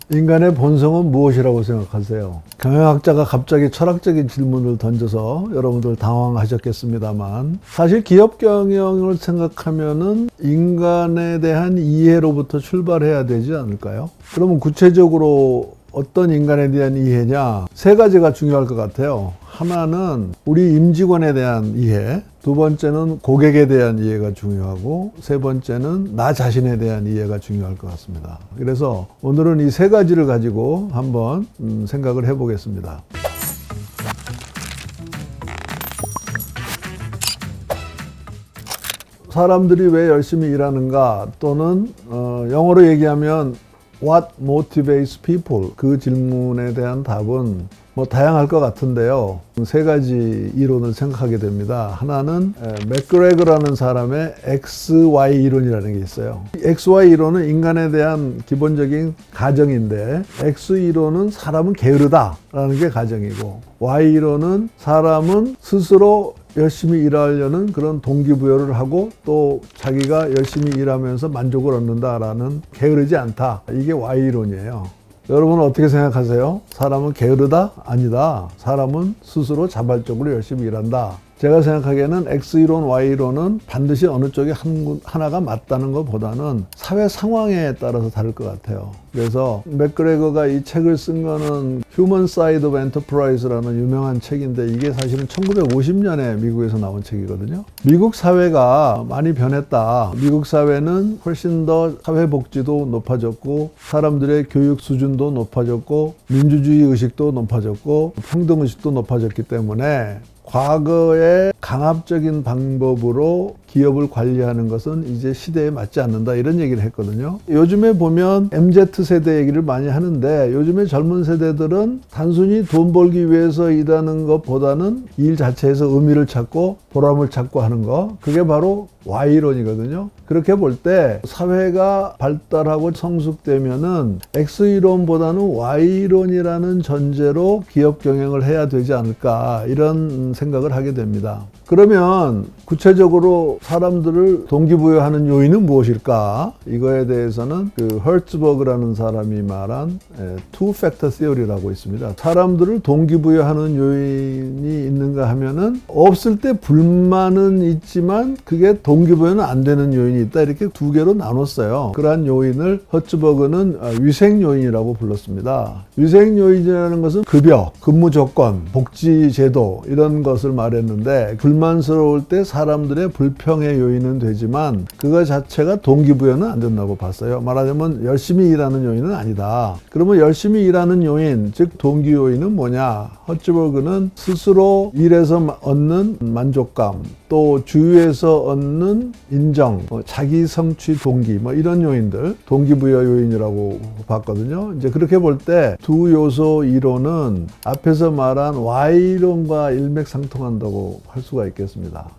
인간의 본성은 무엇이라고 생각하세요? 경영학자가 갑자기 철학적인 질문을 던져서 여러분들 당황하셨겠습니다만, 사실 기업 경영을 생각하면은 인간에 대한 이해로부터 출발해야 되지 않을까요? 그러면 구체적으로 어떤 인간에 대한 이해냐? 세 가지가 중요할 것 같아요. 하나는 우리 임직원에 대한 이해, 두 번째는 고객에 대한 이해가 중요하고, 세 번째는 나 자신에 대한 이해가 중요할 것 같습니다. 그래서 오늘은 이 세 가지를 가지고 한번 생각을 해보겠습니다. 사람들이 왜 열심히 일하는가, 또는 영어로 얘기하면 What motivates people? 그 질문에 대한 답은 다양할 것 같은데요. 세 가지 이론을 생각하게 됩니다. 하나는 맥그레거라는 사람의 XY 이론이라는 게 있어요. XY 이론은 인간에 대한 기본적인 가정인데, X 이론은 사람은 게으르다라는 게 가정이고, Y 이론은 사람은 스스로 열심히 일하려는 그런 동기부여를 하고 또 자기가 열심히 일하면서 만족을 얻는다라는, 게으르지 않다. 이게 Y이론이에요. 여러분은 어떻게 생각하세요? 사람은 게으르다? 아니다. 사람은 스스로 자발적으로 열심히 일한다. 제가 생각하기에는 X이론, Y이론은 반드시 어느 쪽에 하나가 맞다는 것보다는 사회 상황에 따라서 다를 것 같아요. 그래서 맥그레거가 이 책을 쓴 거는 Human Side of Enterprise라는 유명한 책인데, 이게 사실은 1950년에 미국에서 나온 책이거든요. 미국 사회가 많이 변했다. 미국 사회는 훨씬 더 사회복지도 높아졌고, 사람들의 교육 수준도 높아졌고, 민주주의 의식도 높아졌고, 평등의식도 높아졌기 때문에 과거의 강압적인 방법으로 기업을 관리하는 것은 이제 시대에 맞지 않는다, 이런 얘기를 했거든요. 요즘에 보면 MZ세대 얘기를 많이 하는데, 요즘에 젊은 세대들은 단순히 돈 벌기 위해서 일하는 것보다는 일 자체에서 의미를 찾고 보람을 찾고 하는 거, 그게 바로 Y이론이거든요. 그렇게 볼 때 사회가 발달하고 성숙되면은 X이론보다는 Y이론이라는 전제로 기업 경영을 해야 되지 않을까, 이런 생각을 하게 됩니다. 그러면 구체적으로 사람들을 동기부여하는 요인은 무엇일까? 이거에 대해서는 허츠버그라는 사람이 말한 Two Factor Theory라고 있습니다. 사람들을 동기부여하는 요인이 있는가 하면은, 없을 때 불만은 있지만 그게 동기부여는 안 되는 요인이 있다, 이렇게 두 개로 나눴어요. 그러한 요인을 허츠버그는 위생 요인이라고 불렀습니다. 위생 요인이라는 것은 급여, 근무 조건, 복지 제도, 이런 것을 말했는데, 불만스러울 때 사람들의 불평의 요인은 되지만 그거 자체가 동기부여는 안 된다고 봤어요. 말하자면 열심히 일하는 요인은 아니다. 그러면 열심히 일하는 요인, 즉 동기 요인은 뭐냐? 허츠버그는 스스로 일에서 얻는 만족감, 또 주위에서 얻는 인정, 자기 성취 동기, 이런 요인들, 동기부여 요인이라고 봤거든요. 이제 그렇게 볼 때 두 요소 이론은 앞에서 말한 Y이론과 일맥상통한다고 할 수가 있겠습니다.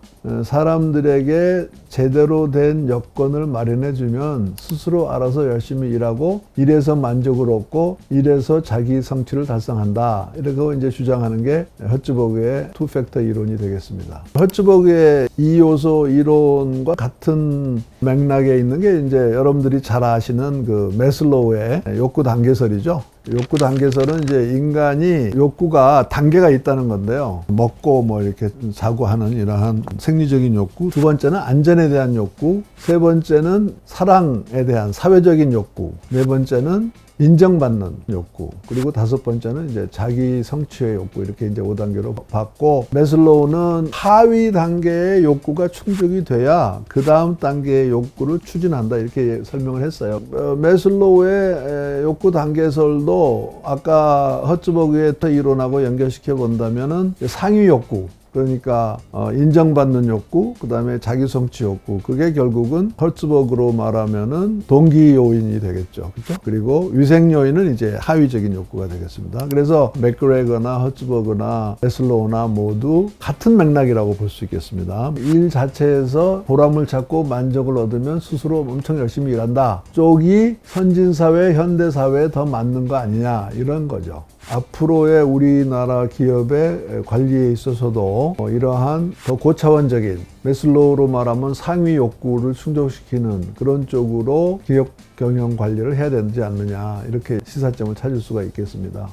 사람들에게 제대로 된 여건을 마련해주면 스스로 알아서 열심히 일하고, 일에서 만족을 얻고, 일에서 자기 성취를 달성한다. 이렇게 이제 주장하는 게 허츠버그의 투팩터 이론이 되겠습니다. 허츠버그의 이 요소 이론과 같은 맥락에 있는 게 이제 여러분들이 잘 아시는 매슬로우의 욕구 단계설이죠. 욕구 단계설은 이제 인간이 욕구가 단계가 있다는 건데요. 먹고 이렇게 자고 하는 이러한 생리적인 욕구, 두 번째는 안전에 대한 욕구, 세 번째는 사랑에 대한 사회적인 욕구, 네 번째는 인정받는 욕구, 그리고 다섯 번째는 이제 자기 성취의 욕구, 이렇게 이제 5단계로 봤고, 매슬로우는 하위 단계의 욕구가 충족이 돼야 그 다음 단계의 욕구를 추진한다, 이렇게 설명을 했어요. 매슬로우의 욕구 단계설도 아까 허츠버그의 이론하고 연결시켜 본다면은 상위 욕구, 그러니까 인정받는 욕구, 그 다음에 자기 성취 욕구, 그게 결국은 허츠버그로 말하면은 동기 요인이 되겠죠. 그렇죠? 그리고 위생 요인은 이제 하위적인 욕구가 되겠습니다. 그래서 맥그레거나 허츠버그나 매슬로우나 모두 같은 맥락이라고 볼 수 있겠습니다. 일 자체에서 보람을 찾고 만족을 얻으면 스스로 엄청 열심히 일한다 쪽이 선진사회, 현대사회에 더 맞는 거 아니냐, 이런 거죠. 앞으로의 우리나라 기업의 관리에 있어서도 이러한 더 고차원적인 매슬로우로 말하면 상위 욕구를 충족시키는 그런 쪽으로 기업 경영 관리를 해야 되지 않느냐, 이렇게 시사점을 찾을 수가 있겠습니다.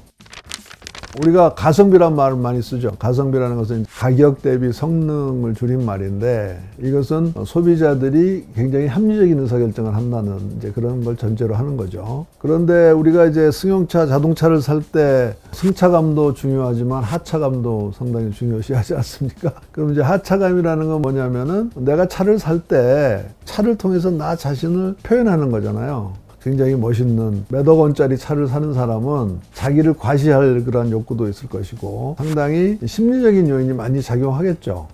우리가 가성비란 말을 많이 쓰죠. 가성비라는 것은 가격 대비 성능을 줄인 말인데, 이것은 소비자들이 굉장히 합리적인 의사결정을 한다는 이제 그런 걸 전제로 하는 거죠. 그런데 우리가 이제 승용차, 자동차를 살 때 승차감도 중요하지만 하차감도 상당히 중요시하지 않습니까? 그럼 이제 하차감이라는 건 뭐냐면은 내가 차를 살 때 차를 통해서 나 자신을 표현하는 거잖아요. 굉장히 멋있는 몇억 원짜리 차를 사는 사람은 자기를 과시할 그런 욕구도 있을 것이고, 상당히 심리적인 요인이 많이 작용하겠죠.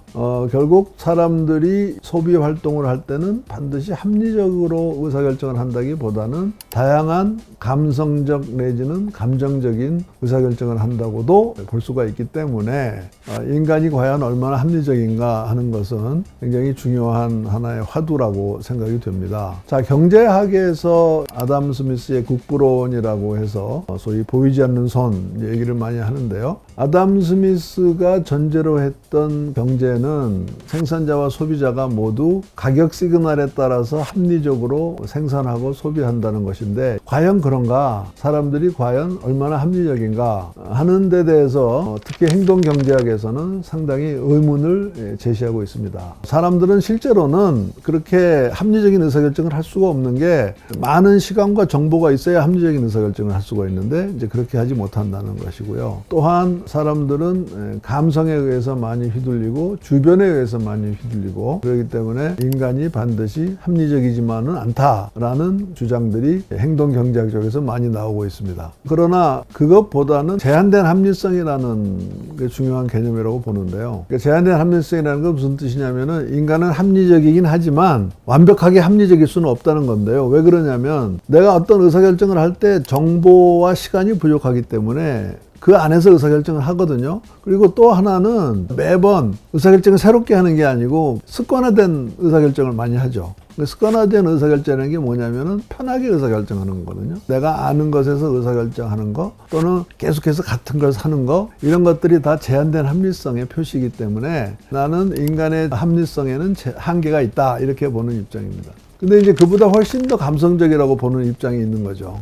결국 사람들이 소비 활동을 할 때는 반드시 합리적으로 의사결정을 한다기보다는 다양한 감성적 내지는 감정적인 의사결정을 한다고도 볼 수가 있기 때문에 인간이 과연 얼마나 합리적인가 하는 것은 굉장히 중요한 하나의 화두라고 생각이 됩니다. 자, 경제학에서 아담 스미스의 국부론이라고 해서 소위 보이지 않는 손 얘기를 많이 하는데요. 아담 스미스가 전제로 했던 경제는 생산자와 소비자가 모두 가격 시그널에 따라서 합리적으로 생산하고 소비한다는 것인데, 과연 그런가? 사람들이 과연 얼마나 합리적인가 하는 데 대해서 특히 행동경제학에서는 상당히 의문을 제시하고 있습니다. 사람들은 실제로는 그렇게 합리적인 의사결정을 할 수가 없는 게, 많은 시간과 정보가 있어야 합리적인 의사결정을 할 수가 있는데 이제 그렇게 하지 못한다는 것이고요. 또한 사람들은 감성에 의해서 많이 휘둘리고 주변에 의해서 많이 휘둘리고, 그렇기 때문에 인간이 반드시 합리적이지만은 않다라는 주장들이 행동경제학 쪽에서 많이 나오고 있습니다. 그러나 그것보다는 제한된 합리성이라는 게 중요한 개념이라고 보는데요. 그러니까 제한된 합리성이라는 건 무슨 뜻이냐면은, 인간은 합리적이긴 하지만 완벽하게 합리적일 수는 없다는 건데요. 왜 그러냐면 내가 어떤 의사결정을 할 때 정보와 시간이 부족하기 때문에 그 안에서 의사결정을 하거든요. 그리고 또 하나는 매번 의사결정을 새롭게 하는 게 아니고 습관화된 의사결정을 많이 하죠. 습관화된 의사결정이라는 게 뭐냐면은 편하게 의사결정하는 거거든요. 내가 아는 것에서 의사결정하는 거, 또는 계속해서 같은 걸 사는 거, 이런 것들이 다 제한된 합리성의 표시이기 때문에 나는 인간의 합리성에는 한계가 있다, 이렇게 보는 입장입니다. 근데 이제 그보다 훨씬 더 감성적이라고 보는 입장이 있는 거죠.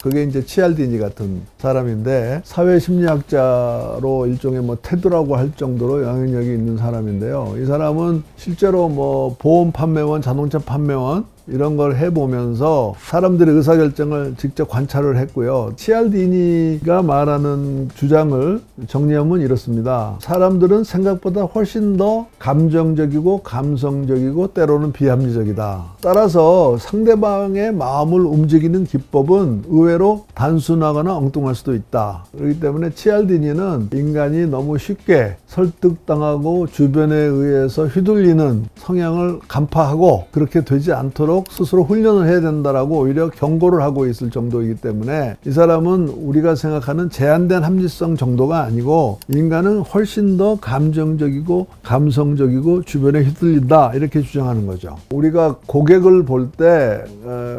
그게 이제 치알디니 같은 사람인데, 사회심리학자로 일종의 테드라고 할 정도로 영향력이 있는 사람인데요. 이 사람은 실제로 보험 판매원, 자동차 판매원 이런 걸 해보면서 사람들의 의사결정을 직접 관찰을 했고요. 치알디니가 말하는 주장을 정리하면 이렇습니다. 사람들은 생각보다 훨씬 더 감정적이고 감성적이고 때로는 비합리적이다. 따라서 상대방의 마음을 움직이는 기법은 의외로 단순하거나 엉뚱할 수도 있다. 그렇기 때문에 치알디니는 인간이 너무 쉽게 설득당하고 주변에 의해서 휘둘리는 성향을 간파하고 그렇게 되지 않도록 스스로 훈련을 해야 된다라고 오히려 경고를 하고 있을 정도이기 때문에, 이 사람은 우리가 생각하는 제한된 합리성 정도가 아니고 인간은 훨씬 더 감정적이고 감성적이고 주변에 휘둘린다, 이렇게 주장하는 거죠. 우리가 고객을 볼 때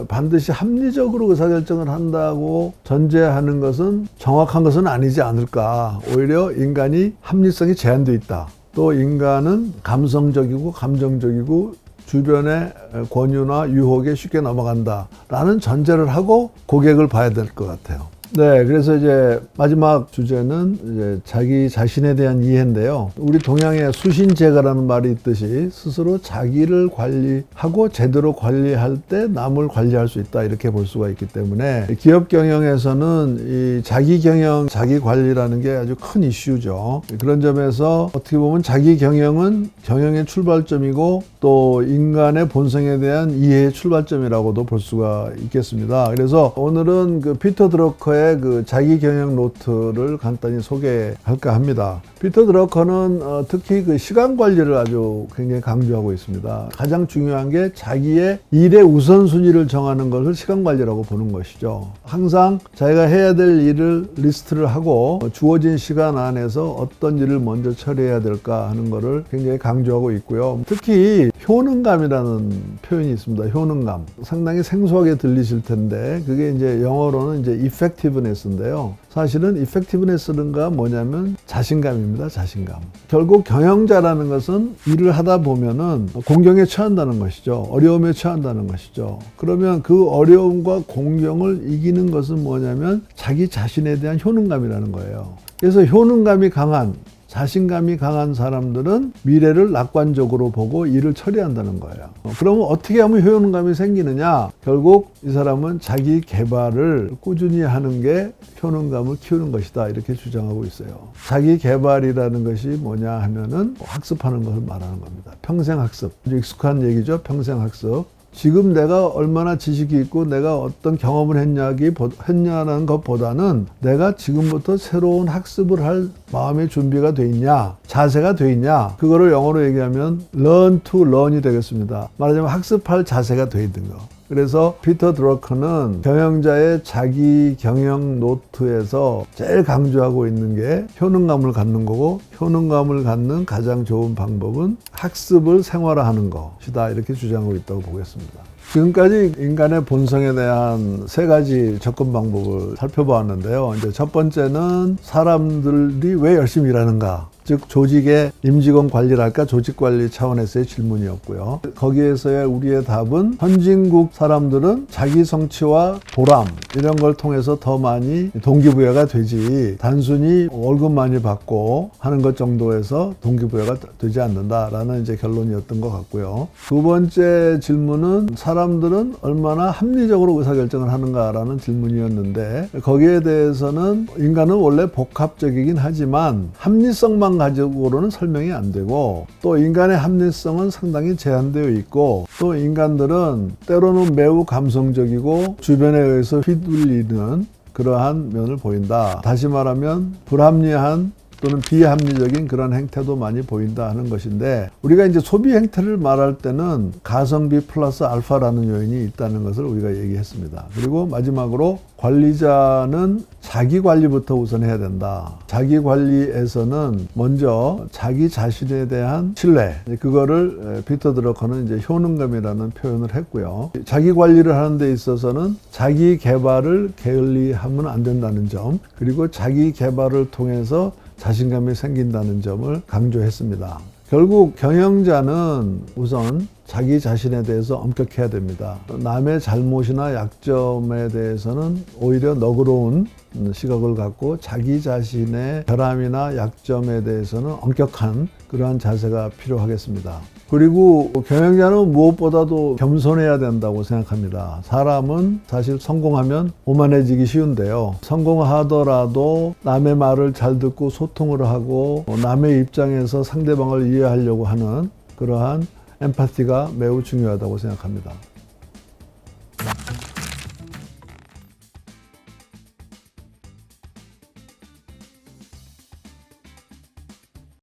반드시 합리적으로 의사결정을 한다고 전제하는 것은 정확한 것은 아니지 않을까. 오히려 인간이 합리성이 제한되어 있다. 또 인간은 감성적이고 감정적이고 주변의 권유나 유혹에 쉽게 넘어간다라는 전제를 하고 고객을 봐야 될 것 같아요. 네, 그래서 이제 마지막 주제는 이제 자기 자신에 대한 이해인데요. 우리 동양에 수신제가라는 말이 있듯이 스스로 자기를 관리하고 제대로 관리할 때 남을 관리할 수 있다, 이렇게 볼 수가 있기 때문에 기업 경영에서는 이 자기 경영, 자기 관리라는 게 아주 큰 이슈죠. 그런 점에서 어떻게 보면 자기 경영은 경영의 출발점이고 또 인간의 본성에 대한 이해의 출발점이라고도 볼 수가 있겠습니다. 그래서 오늘은 그 피터 드러커의 그 자기 경영 노트를 간단히 소개할까 합니다. 피터 드러커는 특히 그 시간 관리를 아주 굉장히 강조하고 있습니다. 가장 중요한 게 자기의 일의 우선순위를 정하는 것을 시간 관리라고 보는 것이죠. 항상 자기가 해야 될 일을 리스트를 하고 주어진 시간 안에서 어떤 일을 먼저 처리해야 될까 하는 것을 굉장히 강조하고 있고요. 특히 효능감이라는 표현이 있습니다. 효능감. 상당히 생소하게 들리실 텐데 그게 이제 영어로는 이제 effectiveness인데요. 사실은 effectiveness가 뭐냐면 자신감입니다. 자신감. 결국 경영자라는 것은 일을 하다 보면은 공경에 처한다는 것이죠. 어려움에 처한다는 것이죠. 그러면 그 어려움과 공경을 이기는 것은 뭐냐면 자기 자신에 대한 효능감이라는 거예요. 그래서 효능감이 강한, 자신감이 강한 사람들은 미래를 낙관적으로 보고 일을 처리한다는 거예요. 그러면 어떻게 하면 효능감이 생기느냐? 결국 이 사람은 자기 개발을 꾸준히 하는 게 효능감을 키우는 것이다. 이렇게 주장하고 있어요. 자기 개발이라는 것이 뭐냐 하면은 학습하는 것을 말하는 겁니다. 평생 학습. 아주 익숙한 얘기죠. 평생 학습. 지금 내가 얼마나 지식이 있고 내가 어떤 경험을 했냐는 것보다는 내가 지금부터 새로운 학습을 할 마음의 준비가 돼 있냐, 자세가 돼 있냐, 그거를 영어로 얘기하면 learn to learn이 되겠습니다. 말하자면 학습할 자세가 돼 있는 거. 그래서 피터 드러커는 경영자의 자기 경영 노트에서 제일 강조하고 있는 게 효능감을 갖는 거고, 효능감을 갖는 가장 좋은 방법은 학습을 생활화하는 것이다. 이렇게 주장하고 있다고 보겠습니다. 지금까지 인간의 본성에 대한 세 가지 접근 방법을 살펴보았는데요. 이제 첫 번째는 사람들이 왜 열심히 일하는가? 즉 조직의 임직원 관리랄까 조직 관리 차원에서의 질문이었고요. 거기에서의 우리의 답은 선진국 사람들은 자기 성취와 보람 이런 걸 통해서 더 많이 동기부여가 되지 단순히 월급 많이 받고 하는 것 정도에서 동기부여가 되지 않는다라는 이제 결론이었던 것 같고요. 두 번째 질문은 사람들은 얼마나 합리적으로 의사결정을 하는가라는 질문이었는데 거기에 대해서는 인간은 원래 복합적이긴 하지만 합리성만 가지고는 설명이 안 되고 또 인간의 합리성은 상당히 제한되어 있고 또 인간들은 때로는 매우 감성적이고 주변에 의해서 휘둘리는 그러한 면을 보인다. 다시 말하면 불합리한 또는 비합리적인 그런 행태도 많이 보인다 하는 것인데 우리가 이제 소비 행태를 말할 때는 가성비 플러스 알파라는 요인이 있다는 것을 우리가 얘기했습니다. 그리고 마지막으로 관리자는 자기 관리부터 우선 해야 된다. 자기 관리에서는 먼저 자기 자신에 대한 신뢰, 그거를 피터 드러커는 이제 효능감이라는 표현을 했고요. 자기 관리를 하는 데 있어서는 자기 개발을 게을리하면 안 된다는 점, 그리고 자기 개발을 통해서 자신감이 생긴다는 점을 강조했습니다. 결국 경영자는 우선 자기 자신에 대해서 엄격해야 됩니다. 남의 잘못이나 약점에 대해서는 오히려 너그러운 시각을 갖고 자기 자신의 결함이나 약점에 대해서는 엄격한 그러한 자세가 필요하겠습니다. 그리고 경영자는 무엇보다도 겸손해야 된다고 생각합니다. 사람은 사실 성공하면 오만해지기 쉬운데요. 성공하더라도 남의 말을 잘 듣고 소통을 하고 남의 입장에서 상대방을 이해하려고 하는 그러한 엠파티가 매우 중요하다고 생각합니다.